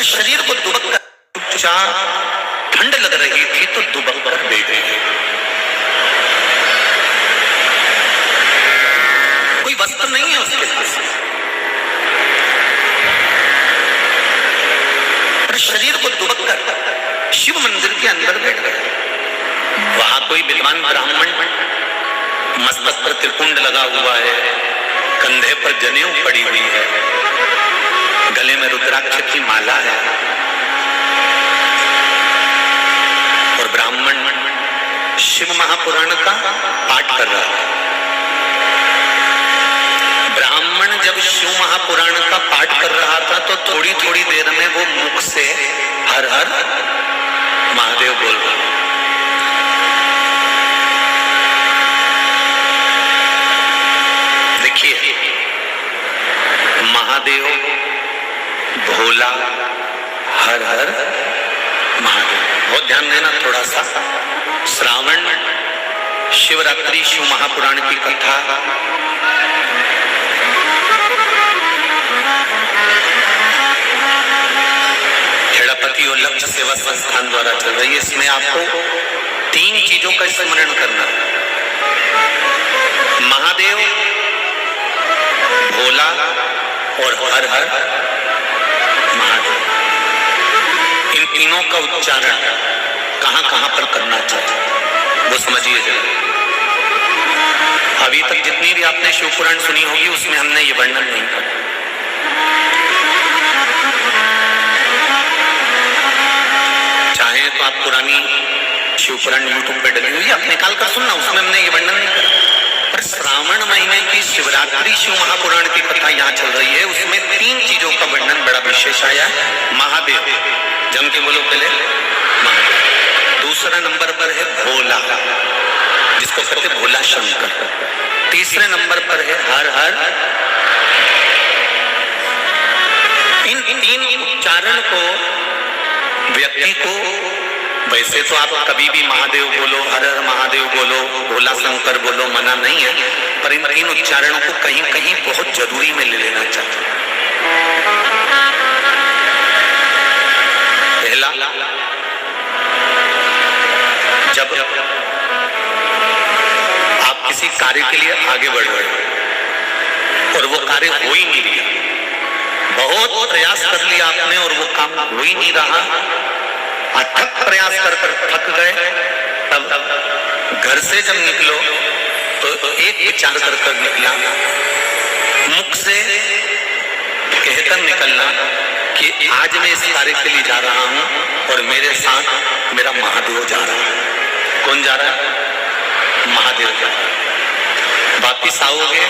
पर शरीर को दुबक कर ठंड लग रही थी तो दुबक कर बैठ गई। कोई वस्त्र नहीं है उसके पास, पर शरीर को दुबक कर शिव मंदिर के अंदर बैठ गया। वहां कोई विद्वान ब्राह्मण मस्तक पर त्रिकुंड लगा हुआ है, कंधे पर जनेऊ पड़ी हुई है, गले में रुद्राक्ष की माला है और ब्राह्मण शिव महापुराण का पाठ कर रहा है। ब्राह्मण जब शिव महापुराण का पाठ कर रहा था तो थोड़ी थोड़ी देर में वो मुख से हर हर महादेव बोल रहा। देखिए, महादेव, भोला, हर हर महादेव, बहुत ध्यान देना थोड़ा सा। श्रावण शिवरात्रि शिव महापुराण की कथा खेड़ापति और लक्ष्य सेवा संस्थान द्वारा चल रही है। इसमें आपको 3 चीजों का स्मरण करना है: महादेव, भोला और हर हर महादेव। इन तीनों का उच्चारण कहां कहां पर करना चाहिए वो समझिए जरा। अभी तक जितनी भी आपने शिव पुराण सुनी होगी उसमें हमने ये वर्णन नहीं किया। चाहे तो आप पुरानी शिव पुराण यूट्यूब पे डली हुई आप निकाल कर सुनना, उसमें हमने ये वर्णन नहीं करा। पर श्रावण महीने की शिवरात्रि शिव महापुराण की कथा यहाँ चल रही है, उसमें 3 चीजों का वर्णन बड़ा विशेष आया है। महादेव, जम के बोलो पहले, महादेव। दूसरा नंबर पर है भोला, जिसको कहते हैं भोला शंकर। तीसरे नंबर पर है हर हर। इन 3 उच्चारण को व्यक्ति को, वैसे तो आप कभी भी महादेव बोलो, हर हर महादेव बोलो, भोला शंकर बोलो, मना नहीं है, पर इन 3 उच्चारणों को कहीं कहीं बहुत जरूरी में ले लेना चाहिए। पहला, जब आप किसी कार्य के लिए आगे बढ़ रहे हो और वो कार्य हो ही नहीं रहा, बहुत प्रयास कर लिया आपने और वो काम हो ही नहीं रहा, अथक प्रयास कर थक गए, तब घर से जब निकलो तो एक विचार कर निकला, मुख से कहकर निकलना कि आज मैं इस कार्य के लिए जा रहा हूं और मेरे साथ मेरा महादेव जा रहा है। कौन जा रहा है? महादेव जा रहा है। वापिस आओगे,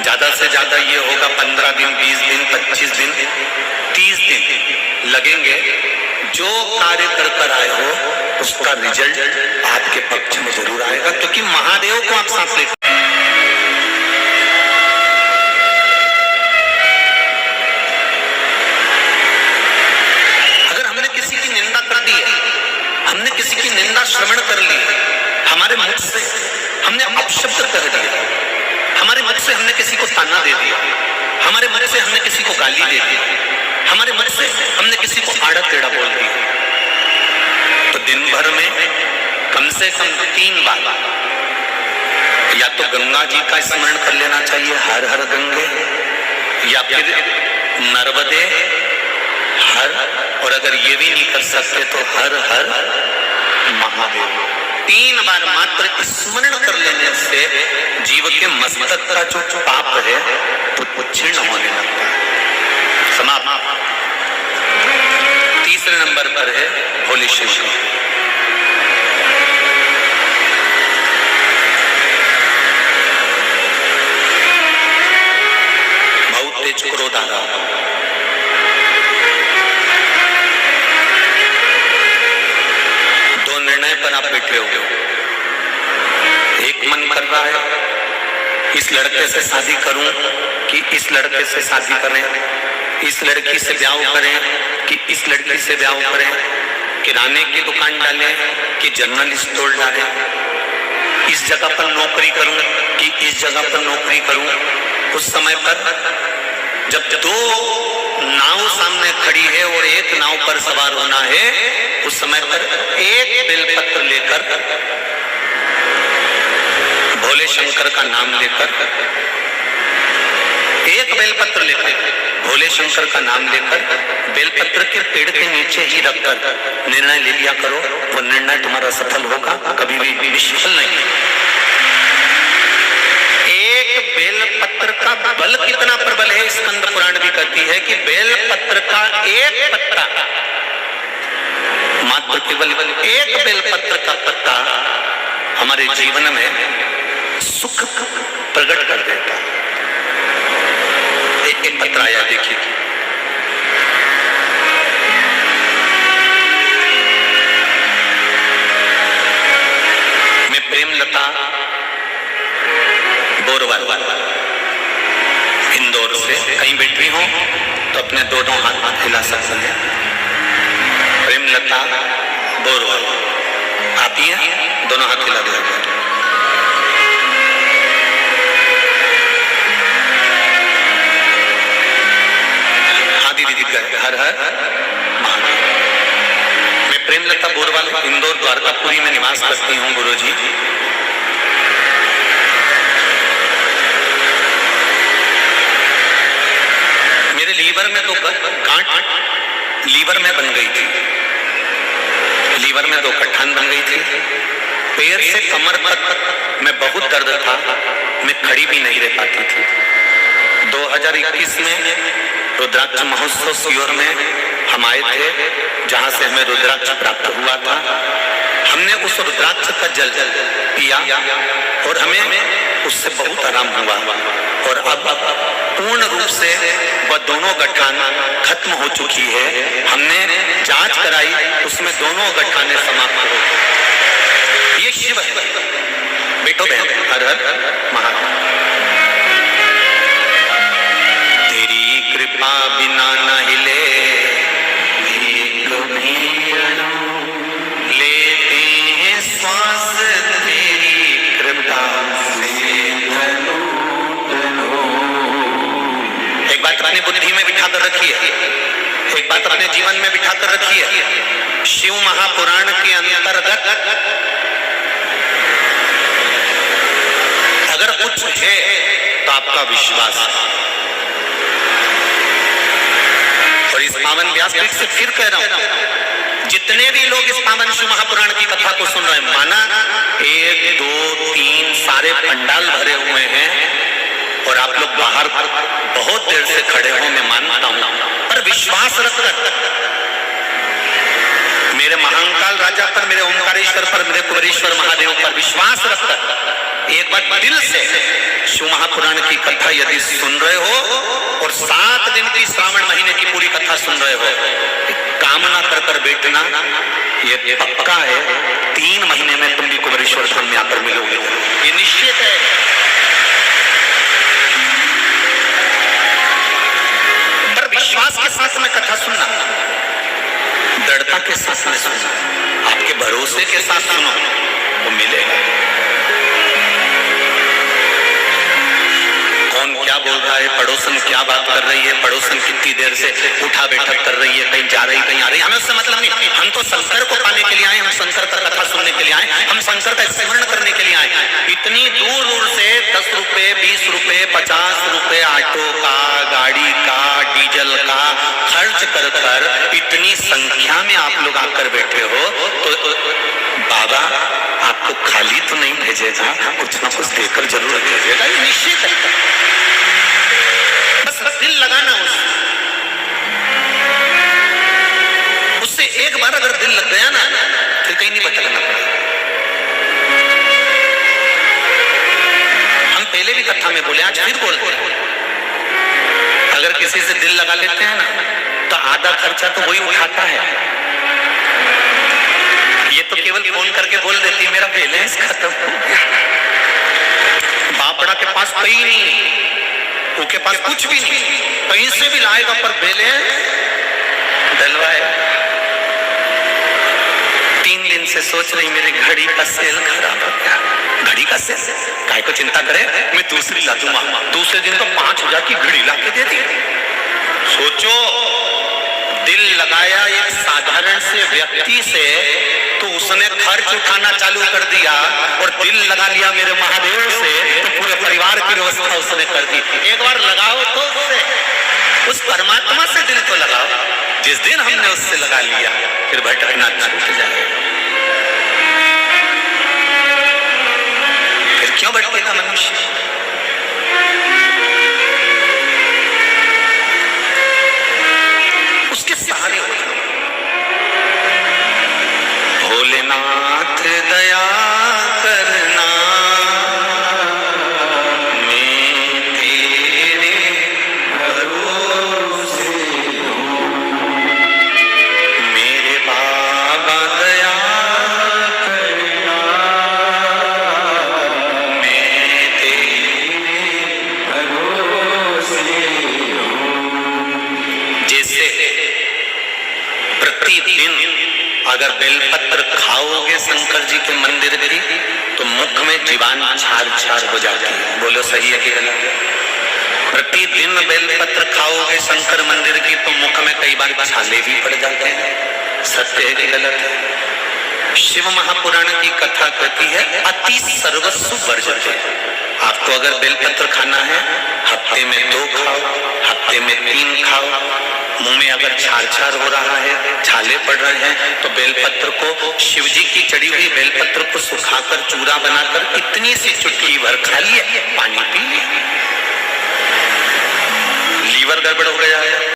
ज्यादा से ज्यादा ये होगा 15 दिन, 20 दिन, 25 दिन, 30 दिन लगेंगे। जो कार्य कर आए हो उसका रिजल्ट आपके पक्ष में जरूर आएगा, क्योंकि महादेव को आप साथ लेते। अगर हमने किसी की निंदा कर दी है, हमने किसी की निंदा श्रवण कर ली, हमारे मुख से हमने अपशब्द कर दिया, हमारे मुख से हमने किसी को ताना दे दिया, हमारे मुख से हमने किसी को गाली दे दी, हमारे मुख से हमने किसी को आड़ा टेढ़ा बोल दिया, तो दिन भर में कम से कम 3 बार या तो गंगा जी का स्मरण कर लेना चाहिए, हर हर गंगे, या फिर नर्मदे हर, और अगर ये भी नहीं कर सकते तो हर हर महादेव। 3 बार मात्र स्मरण कर लेने से जीव के मस्तक का जो पाप है वो क्षीण होने लगता है, समाप्त। तीसरे नंबर पर है भोले शंकर। बहुत तेज क्रोध आ रहा है, दो निर्णय पर आप बैठे हो। एक मन कर रहा है इस लड़के से शादी करूं कि इस लड़के से शादी करें, इस लड़की से ब्याह करें कि इस लड़की से ब्याह करें, किराने की दुकान डालें कि जनरल स्टोर डालें, इस जगह पर नौकरी करूं कि इस जगह पर नौकरी करूं। उस समय पर जब 2 नाव सामने खड़ी है और एक नाव पर सवार होना है, उस समय पर एक बेलपत्र लेकर, भोले शंकर का नाम लेकर, एक बेलपत्र लेकर, भोले शंकर का नाम लेकर, बेलपत्र के पेड़ के नीचे ही रखकर निर्णय ले लिया करो, वो निर्णय तुम्हारा सफल होगा, कभी भी विफल नहीं। एक बेलपत्र का बल कितना प्रबल है, स्कंद पुराण भी कहती है कि बेलपत्र का एक पत्ता, मात्र केवल एक बेलपत्र का पत्ता हमारे जीवन में सुख प्रकट कर देता है। एक पत्र आया, देखिए, मैं प्रेमलता बोरवाल इंदौर से कहीं बैठी हूं तो अपने दोनों हाथ हिला सकते हैं। प्रेमलता बोरवाल, आप ही हैं, दोनों हाथ हिला दिया। हर हर महादेव। मैं प्रेमलता बोरवाल इंदौर द्वारकापुरी में निवास करती हूँ गुरुजी। मेरे लीवर में 2 गांठ लीवर में बन गई थी, लीवर में 2 गठान बन गई थी, पैर से कमर तक में बहुत दर्द था, मैं खड़ी भी नहीं रह पाती थी। 2021 में रुद्राक्ष महोत्सव सीहोर में हम आए थे, जहां से हमें रुद्राक्ष प्राप्त हुआ था। हमने उस रुद्राक्ष का जल पिया और हमें उससे बहुत आराम हुआ और अब पूर्ण रूप से वह दोनों गठान खत्म हो चुकी है। हमने जांच कराई, उसमें दोनों गठाने समाप्त हो गई। ये शिव है बेटो बहन, हर हर महादेव। कृपा बिना न हिले लेते हैं श्वास, तेरी कृपा से। एक बात अपनी बुद्धि में बिठा कर रखिए, एक बात अपने जीवन में बिठा कर रखिए। शिव महापुराण के अंतर्गत अगर कुछ है तो आपका विश्वास। और इस पावन व्यासपीठ से फिर कह रहा हूं, जितने भी लोग इस पावन शिव महापुराण की कथा को सुन रहे हैं, माना 1 2 3 सारे पंडाल भरे हुए हैं और आप लोग बाहर बहुत देर से खड़े हो, मैं मानता हूं, पर विश्वास रखकर मेरे महाकाल राजा पर, मेरे ओंकारेश्वर पर, मेरे कुबेरेश्वर महादेव पर विश्वास रखकर एक बार दिल से शिव महापुराण की कथा यदि सुन रहे हो और 7 दिन की श्रावण महीने की पूरी कथा सुन रहे हो, कामना कर कर बैठना, ये पक्का है 3 महीने में तुम भी कुबेरेश्वर धाम में आकर मिलोगे, ये निश्चित है। पर विश्वास के साथ में कथा सुनना, दृढ़ता के साथ में सुनना, आपके भरोसे के साथ सुनो, वो मिलेगा। कौन क्या बोल रहा है, पड़ोसन क्या बात कर रही है, पड़ोसन कितनी देर से उठा बैठक कर रही है, कहीं जा रही कहीं आ रही, हमें उससे मतलब नहीं। हम तो शंकर को पाने के लिए आए, हम शंकर का कथा सुनने के लिए आए, हम शंकर का स्मरण करने के लिए आए। इतनी दूर दूर से 10 रुपए 20 रुपए 50 रुपए ऑटो का, गाड़ी का, डीजल का खर्च कर कर इतनी संख्या में आप लोग आकर बैठे हो, तो बाबा आपको खाली तो नहीं भेजेगा, कुछ ना कुछ देकर जरूर भेजेगा, ये निश्चित है। बस दिल लगाना उससे एक बार अगर दिल लग गया ना, फिर कहीं नहीं भटकना पड़ेगा। हम पहले भी कथा में बोले, आज फिर बोलते हैं, अगर किसी से दिल लगा लेते हैं ना, तो आधा खर्चा तो वही उठाता है। ये तो केवल फोन करके बोल देती है मेरा बैलेंस खत्म हो गया, बापड़ा के पास कहीं नहीं, उसके पास कुछ भी नहीं, कहीं से भी लाएगा पर बैलेंस डलवाए। 3 दिन से सोच रही मेरी घड़ी का सेल खराब हो गया, घड़ी का सेल, काय को चिंता करे, मैं दूसरी ला दूंगा। दूसरे दिन तो 5000 की घड़ी ला के दे दी। सोचो व्यक्ति से तो उसने खर्च उठाना चालू कर दिया और दिल लगा लिया मेरे महादेव से, तो पूरे परिवार की व्यवस्था उसने कर दी। एक बार लगाओ तो उससे, उस परमात्मा से दिल तो लगाओ। जिस दिन हमने उससे लगा लिया फिर भटकना छूट जाए। फिर क्यों भटकेगा मनुष्य? उसके सहारे हो जाओ। भोलेनाथ दया करना, मैं तेरे भरोसे हूँ। मेरे बाबा दया करना, मैं तेरे भरोसे हूँ। जैसे प्रतिदिन अगर बेलपत्र खाओगे शंकर जी के मंदिर की तो मुख में जीवान छार छार हो जाती है। बोलो सही है कि गलत? प्रतिदिन बेलपत्र खाओगे शंकर मंदिर की तो मुख में कई बार छाले भी पड़ जाते हैं। सत्य है कि गलत है? शिव महापुराण की कथा कहती है अति सर्वस्व वर्जते। आपको अगर बेलपत्र खाना है हफ्ते में 2 खाओ, हफ्ते में 3 खाओ। मुंह में अगर छार छार हो रहा है, छाले पड़ रहे हैं, तो बेलपत्र को, शिव जी की चढ़ी हुई बेलपत्र को सुखाकर चूरा बनाकर इतनी सी चुटकी भर खा लिए, पानी पी लिया। लीवर गड़बड़ हो गया है